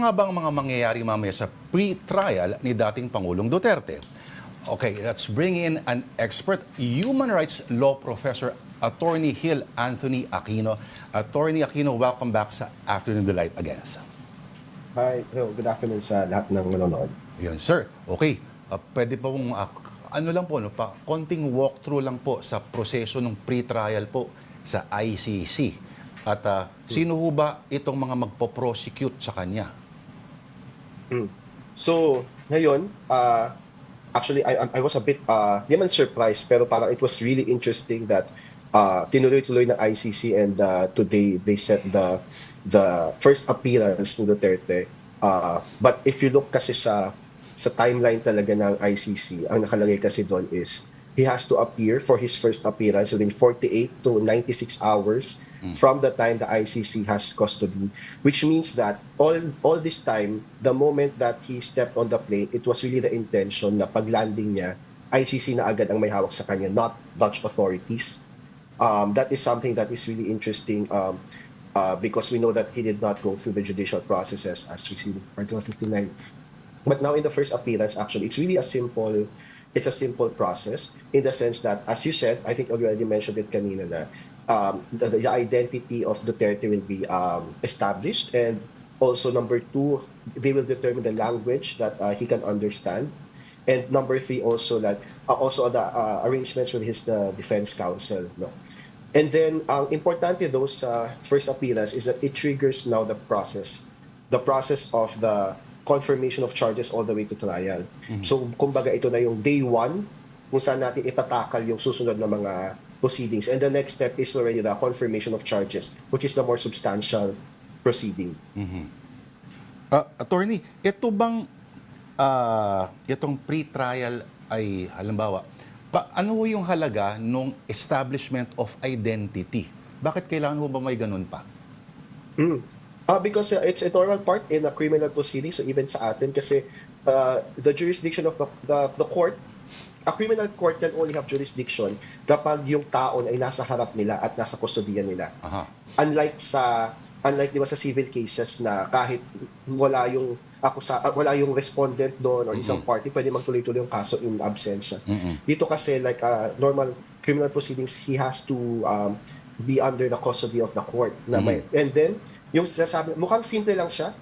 nga ba ang mga mangyayari mamaya sa pre-trial ni dating Pangulong Duterte? Okay, let's bring in an expert, human rights law professor, Attorney Hill Anthony Aquino. Attorney Aquino, welcome back sa Afternoon Delight again. Hi, hello, good afternoon sa lahat ng manonood. Yun, sir. Okay, pwede pa pong, ano lang po, no, konting walkthrough lang po sa proseso ng pre-trial po sa ICC. At sino ho ba itong mga magpo-prosecute sa kanya? So, ngayon, actually, I was a bit, di man surprised, pero parang it was really interesting that tinuloy-tuloy ng ICC and today they set the first appearance ni Duterte. But if you look kasi sa timeline talaga ng ICC, ang nakalagay kasi doon is he has to appear for his first appearance within 48 to 96 hours from the time the ICC has custody, which means that all this time, the moment that he stepped on the plane, it was really the intention na pag-landing niya, ICC na agad ang may hawak sa kanya, not Dutch authorities. That is something that is really interesting because we know that he did not go through the judicial processes as we see in Article 59. But now in the first appearance, actually, it's really a simple process in the sense that, as you said, I think you already mentioned it kanina na the identity of Duterte will be established, and also number two, they will determine the language that he can understand, and number three also that also the arrangements with his defense counsel, no. And then ang importante those first appearance is that it triggers now the process of the confirmation of charges all the way to trial. So, kumbaga ito na yung day one kung saan natin itatakal yung susunod na mga proceedings. And the next step is already the confirmation of charges, which is the more substantial proceeding. Attorney, ito bang itong pre-trial ay halimbawa, ano yung halaga ng establishment of identity? Bakit kailangan mo ba may ganun pa? Because it's a normal part in a criminal proceeding, so even sa atin kasi the jurisdiction of the court, a criminal court can only have jurisdiction kapag yung tao ay nasa harap nila at nasa kustodiyan nila. Unlike di ba sa civil cases na kahit wala yung respondent doon or isang party, pwede magtuloy-tuloy yung kaso in absentia. Dito kasi like normal criminal proceedings, he has to be under the custody of the court na may, and then yung sinasabi, mukhang simple lang siya,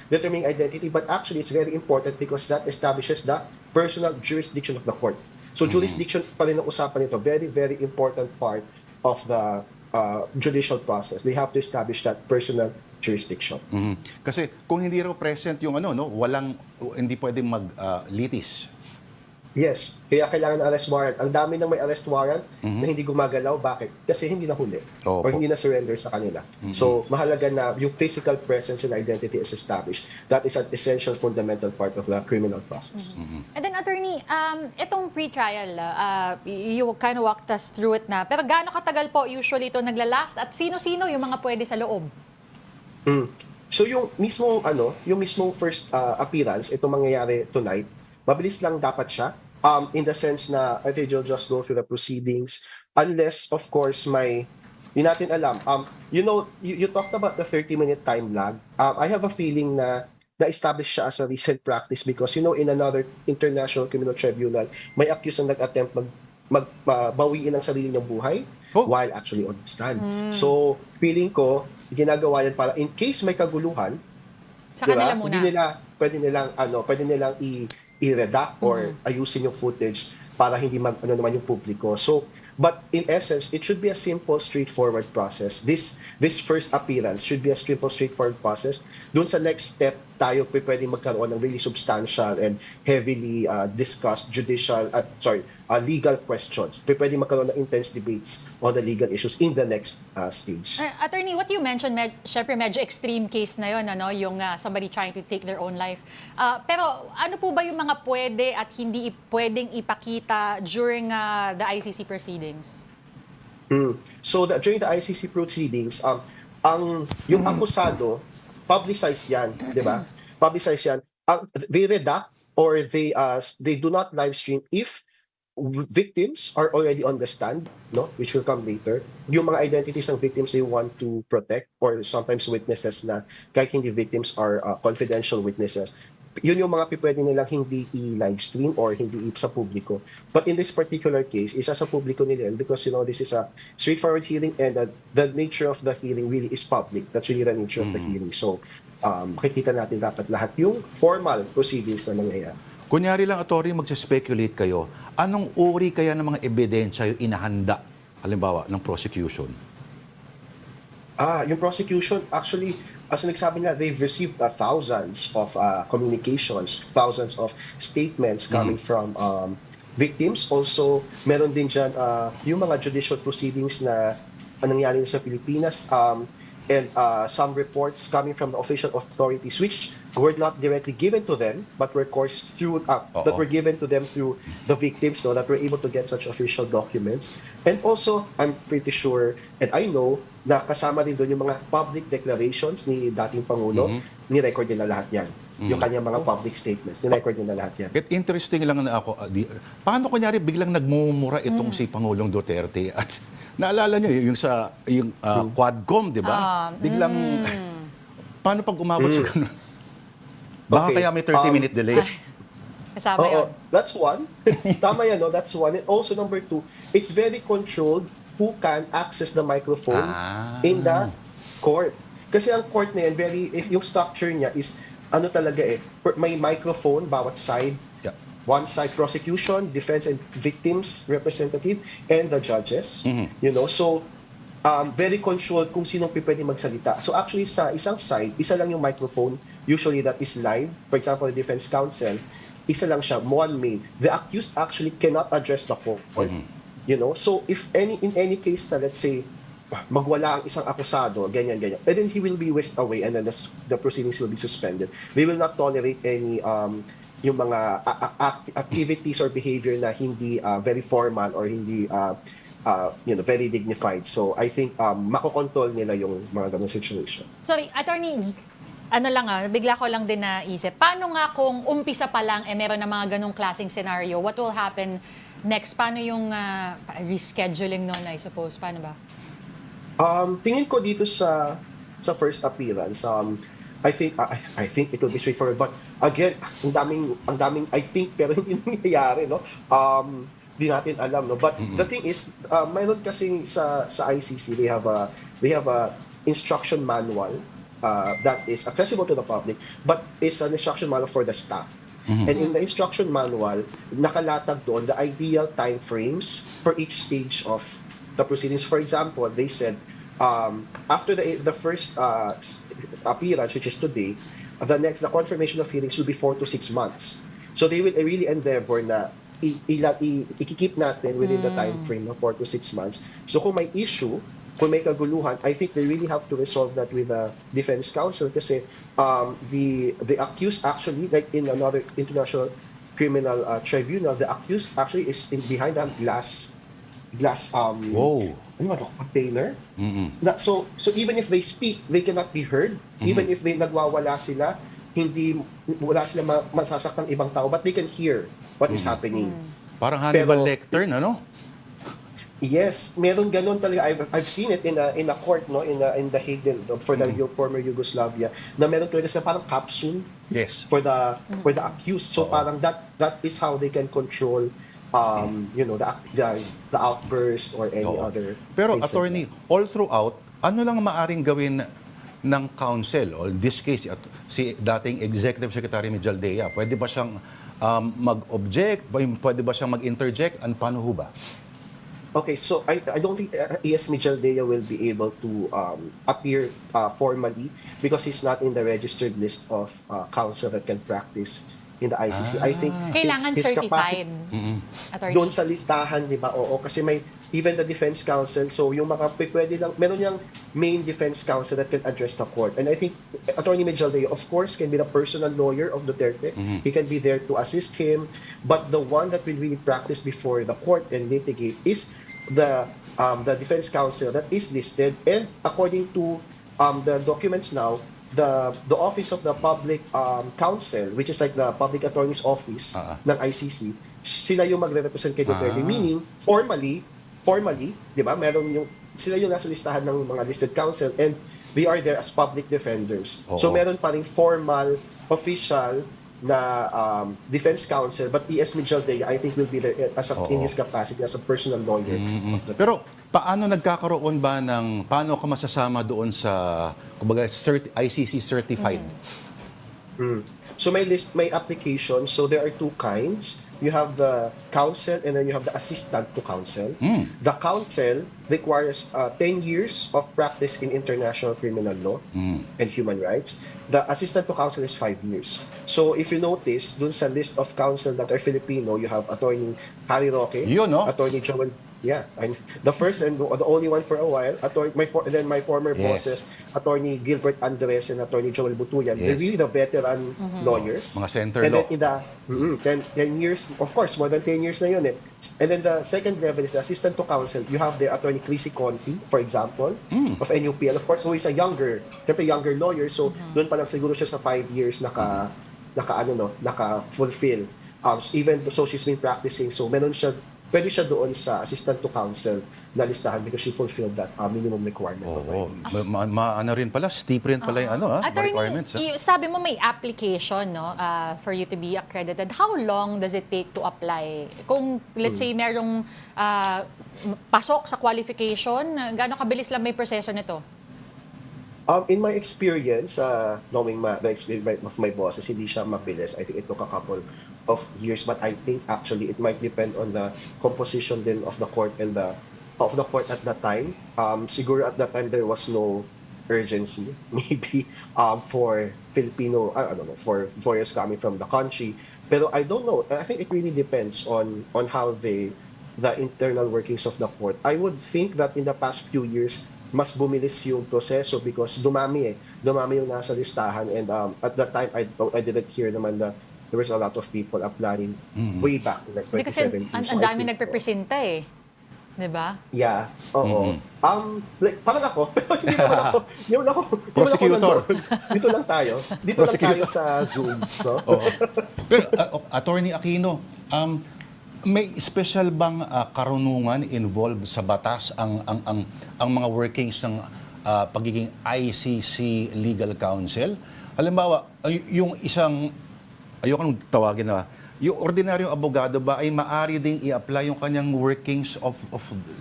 determining identity, but actually it's very important because that establishes the personal jurisdiction of the court. So jurisdiction pa rin ang usapan nito, very, very important part of the judicial process. They have to establish that personal jurisdiction. Kasi kung hindi raw present yung hindi pwedeng mag-litis. Yes, kaya kailangan ng arrest warrant. Ang dami nang may arrest warrant na hindi gumagalaw. Bakit? Kasi hindi nahuli or hindi na surrender sa kanila. So, mahalaga na yung physical presence and identity is established. That is an essential fundamental part of the criminal process. And then, Attorney, itong pre-trial, you kind of walked us through it na. Pero gaano katagal po usually ito naglalast at sino-sino yung mga pwede sa loob? So, yung mismong first appearance, itong mangyayari tonight, mabilis lang dapat siya. In the sense na I think you'll just go through the proceedings unless of course di natin alam. You talked about the 30-minute time lag. I have a feeling na na-establish siya as a recent practice because in another international criminal tribunal, may accused na nag-attempt magbawiin ang sarili niyang buhay while actually on stand. So feeling ko ginagawa yan para in case may kaguluhan sa kanila muna. Pwede nilang i-redact or ayusin yung footage para hindi naman yung publiko. So, but in essence, it should be a simple, straightforward process. This first appearance should be a simple, straightforward process. Doon sa next step, tayo pwedeng magkaroon ng really substantial and heavily discussed legal questions. Pwedeng magkaroon ng intense debates on the legal issues in the next stage. Attorney, what you mentioned, syempre medyo extreme case na yun, yung somebody trying to take their own life. Pero ano po ba yung mga pwede at hindi pwedeng ipakita during the ICC proceedings? So during the ICC proceedings, yung akusado, publicized yan, di ba? Publicized yan. They redact or they do not live stream if victims are already on the stand, no, which will come later. Yung mga identities ng victims they want to protect, or sometimes witnesses na kahit hindi victims are confidential witnesses. Yun yung mga pwede nilang hindi i-live stream or hindi sa publiko. But in this particular case, isa sa publiko nila yun because this is a straightforward hearing, and the nature of the hearing really is public. That's really the nature of the hearing. So makikita natin dapat lahat yung formal proceedings na nangyayari. Kunyari lang, attorney, magsa-speculate kayo, anong uri kaya ng mga ebidensya yung inahanda, halimbawa, ng prosecution? Yung prosecution, actually, as nagsabi nila, they've received thousands of communications, thousands of statements coming from victims. Also, meron din dyan yung mga judicial proceedings na nangyari sa Pilipinas, and some reports coming from the official authorities which were not directly given to them but were coursed through that were given to them through the victims, that were able to get such official documents. And also, I'm pretty sure and I know na kasama din doon yung mga public declarations ni dating Pangulo, ni-record nila lahat yan. Yung kanyang mga public statements, ni-record nila lahat yan. Interesting lang na ako, paano kunyari biglang nagmumura itong si Pangulong Duterte at naalala nyo yung sa Quadcom, di ba? Biglang, paano pag umabot sa ganun? Baka Okay, kaya may 30-minute delay. Kasama yun. That's one. Tama yan, no? That's one. And also number two, it's very controlled who can access the microphone in the court. Kasi ang court na yan, yung structure niya is, talaga may microphone, bawat side. Yeah. One side, prosecution, defense and victims representative, and the judges. So, very controlled kung sinong pwede magsalita. So actually, sa isang side, isa lang yung microphone, usually that is live. For example, the defense counsel, isa lang siya, one main. The accused actually cannot address the court. So if in any case na, let's say, magwala ang isang akusado, ganyan, and then he will be whisked away, and then the proceedings will be suspended. We will not tolerate any yung mga activities or behavior na hindi very formal or hindi very dignified. So I think makokontrol nila yung mga ganung situation. So, attorney, bigla ko lang din naisip, paano nga kung umpisa pa lang meron na mga ganung klaseng scenario, what will happen next? Paano yung rescheduling nun, I suppose? Paano ba? Tingin ko dito sa first appearance, I think it will be straightforward. But again, ang daming I think pero hindi nangyayari, no? Di natin alam, no? But the thing is, mayroon kasi sa ICC, they have a instruction manual that is accessible to the public, but is an instruction manual for the staff. And in the instruction manual, nakalatag doon the ideal time frames for each stage of the proceedings. For example, they said after the first appearance, which is today, the confirmation of hearings will be 4 to 6 months. So they will really endeavor na ikikip natin within the time frame of 4 to 6 months. So kung may issue, kung may kaguluhan, I think they really have to resolve that with the defense counsel kasi the accused actually, like in another international criminal tribunal, the accused actually is behind a glass container. So even if they speak, they cannot be heard. Even if they nagwawala sila, wala sila masasaktang ibang tao, but they can hear what is happening. Parang Hannibal Lecter, no? Yes, meron ganun talaga. I've seen it in a court, no, in the Hague for the former Yugoslavia, na meron talaga sa parang capsule. Yes. For the accused. So parang that is how they can control the outburst or any other. Pero things attorney, all throughout, ano lang maaring gawin ng counsel or in this case si dating Executive Secretary Mijaldea? Pwede ba siyang mag-object? Pwede ba siyang mag-interject? And paano ho ba? Okay, so I don't think ES Mijaldea will be able to appear formally because he's not in the registered list of counsel that can practice in the ICC. I think Kailangan his certified, attorney. doon sa listahan, di ba? Oo, kasi may even the defense counsel, so yung mga pwede lang, meron yung main defense counsel that can address the court. And I think Attorney Mijaldea, of course, can be the personal lawyer of Duterte. He can be there to assist him. But the one that will really practice before the court and litigate is the defense counsel that is listed. And according to the documents now, the office of the public counsel, which is like the public attorney's office ng ICC, sila yung magre-represent kay Duterte. Meaning, formally, 'di ba? Meron yung sila yung nasa listahan ng mga listed counsel and they are there as public defenders. Oo. So meron pa ring formal, official na defense counsel, but P.S. Mijaldea, I think will be there as in his capacity as a personal lawyer. Pero paano nagkakaroon ba paano ka masasama doon sa kumbaga ICC certified? So may application. So there are two kinds. You have the counsel and then you have the assistant to counsel. The counsel requires 10 years of practice in international criminal law and human rights. The assistant to counsel is 5 years. So if you notice, dun sa list of counsel that are Filipino, you have Attorney Harry Roque, Yun, no? Attorney Joel. Yeah, I'm the first and the only one for a while. Then my former Yes. bosses, Attorney Gilbert Andres and Attorney Joel Butuyan. They're Yes. really the veteran lawyers. Mga center And law. then in the 10 years, of course, more than 10 years na yun eh. And then the second level is the assistant to counsel. You have the Attorney Crissy Conti, for example, of NUPL. Of course, who is a younger lawyer. So doon pa lang siguro siya sa 5 years naka-fulfill. Even so she's been practicing. So pwede siya doon sa assistant to counsel na listahan because she fulfilled that minimum requirement of 5 years. Ano rin pala, steep rin pala yung Attorney, requirements. sabi mo may application no for you to be accredited. How long does it take to apply? Kung let's say merong pasok sa qualification, gaano kabilis lang may proseso nito? In my experience, knowing the experience of my bosses, hindi siya mabilis. I think it took a couple of years, but I think actually it might depend on the composition then of the court and of the court at that time. Siguro at that time there was no urgency, maybe for Filipino, I don't know, for foreigners coming from the country. Pero I don't know. I think it really depends on how the internal workings of the court. I would think that in the past few years, mas bumilis yung proseso because dumami yung nasa listahan, and at that time I didn't hear naman that there was a lot of people applying way back like Because 2017. ang So I dami think, nagpepresenta eh. 'Di ba? yeah, oo. Like, parang ako, pero hindi naman ako Prosecutor. Dito lang tayo sa Zoom, no? Pero Attorney Aquino, may special bang karunungan involved sa batas ang mga workings ng pagiging ICC Legal Counsel? Halimbawa, yung isang ayoko nang tawagin na yung ordinaryong abogado ba ay maari ding i-apply yung kanyang workings of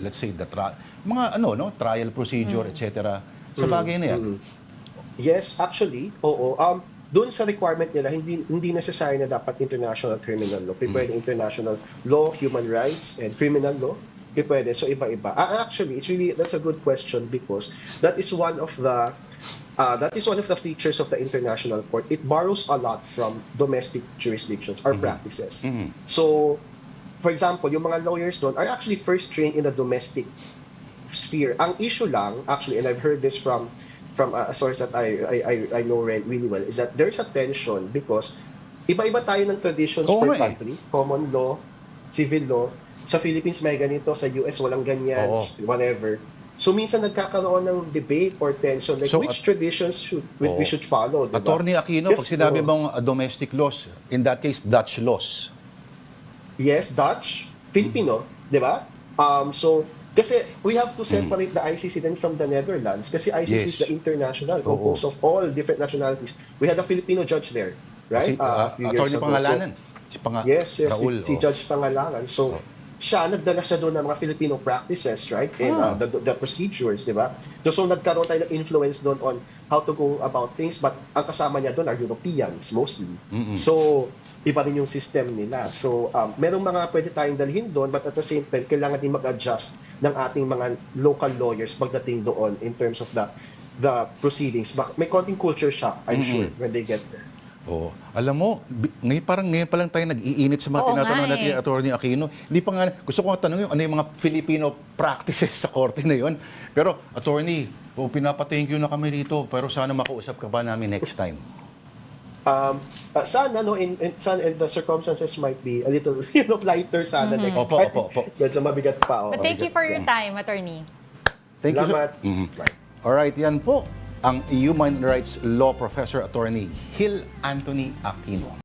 let's say mga trial procedure etc. sa bagay na yan? Yes, actually, oo. Doon sa requirement nila, hindi necessary na dapat international criminal law. Pwede international law, human rights, and criminal law. Pwede. So iba-iba. Actually, that's a good question because that is one of the features of the international court. It borrows a lot from domestic jurisdictions or practices. So, for example, yung mga lawyers doon are actually first trained in the domestic sphere. Ang issue lang, actually, and I've heard this from a source that I know really well, is that there's a tension because iba-iba tayo ng traditions per country. Common law, civil law. Sa Philippines may ganito, sa US walang ganyan, whatever. So minsan nagkakaroon ng debate or tension like which traditions we should follow, diba? Attorney Aquino, pag sinabi mong domestic laws, in that case Dutch laws. Yes, Dutch, Filipino, di ba? So kasi we have to separate the ICC then from the Netherlands kasi ICC is the international composed of all different nationalities. We had a Filipino judge there, right? A few years ago. Pangalanan. Si Judge Pangalanan. So nagdala siya doon ng mga Filipino practices, right? And the procedures, di ba? So nagkaroon tayo ng influence doon on how to go about things, but ang kasama niya doon are Europeans mostly. So iba rin yung system nila. So, merong mga pwede tayong dalhin doon, but at the same time, kailangan din mag-adjust ng ating mga local lawyers pagdating doon in terms of the proceedings. May konting culture shock, I'm sure, when they get there. Alam mo, ngayon pa lang tayo nag-iinit sa mga tinatanong natin ni Attorney Aquino. Hindi pa nga, gusto ko nga tanongin ano yung mga Filipino practices sa korte na yun. Pero, Attorney, pinapa-thank you na kami rito, pero sana makausap ka pa namin next time. Sana and the circumstances might be a little lighter sana next time. Medyo mabigat pa. But thank you for your time, Attorney. Thank you. Salamat. Alright, yan po. ang Human Rights Law Professor Attorney Hill Anthony Aquino.